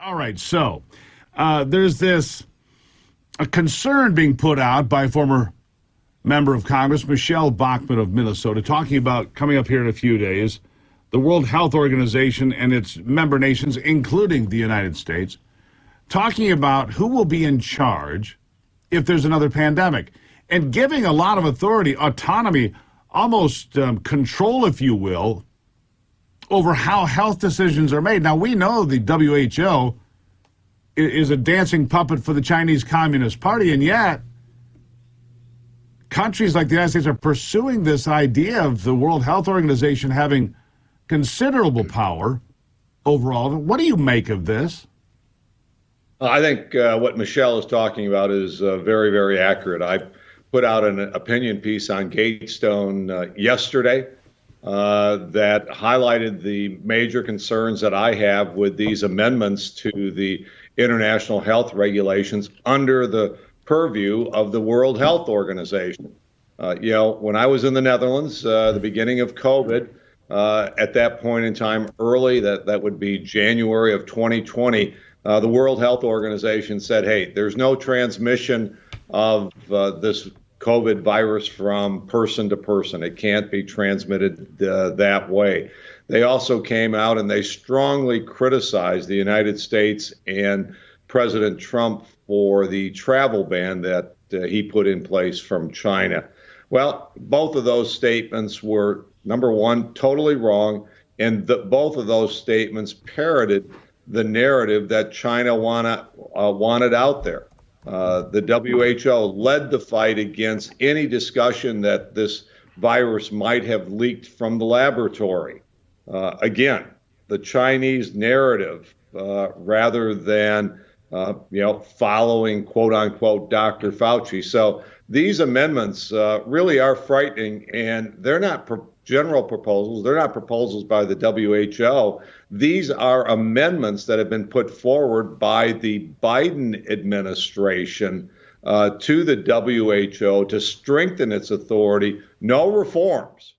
All right, so there's a concern being put out by former member of Congress, Michelle Bachmann of Minnesota, talking about coming up here in a few days, the World Health Organization and its member nations, including the United States, talking about who will be in charge if there's another pandemic, and giving a lot of authority, autonomy, almost control, if you will, over how health decisions are made. Now, we know the WHO is a dancing puppet for the Chinese Communist Party, and yet countries like the United States are pursuing this idea of the World Health Organization having considerable power overall. What do you make of this? I think what Michelle is talking about is very, very accurate. I put out an opinion piece on Gatestone yesterday that highlighted the major concerns that I have with these amendments to the international health regulations under the purview of the World Health Organization. When I was in the Netherlands, the beginning of COVID, at that point in time, early, that would be January of 2020, the World Health Organization said, hey, there's no transmission of this COVID virus from person to person. It can't be transmitted that way. They also came out and they strongly criticized the United States and President Trump for the travel ban that he put in place from China. Well, both of those statements were, number one, totally wrong, and both of those statements parroted the narrative that China wanted out there. The WHO led the fight against any discussion that this virus might have leaked from the laboratory. Again, the Chinese narrative, rather than following quote unquote Dr. Fauci. So these amendments really are frightening, and they're not general proposals. They're not proposals by the WHO. These are amendments that have been put forward by the Biden administration to the WHO to strengthen its authority. No reforms.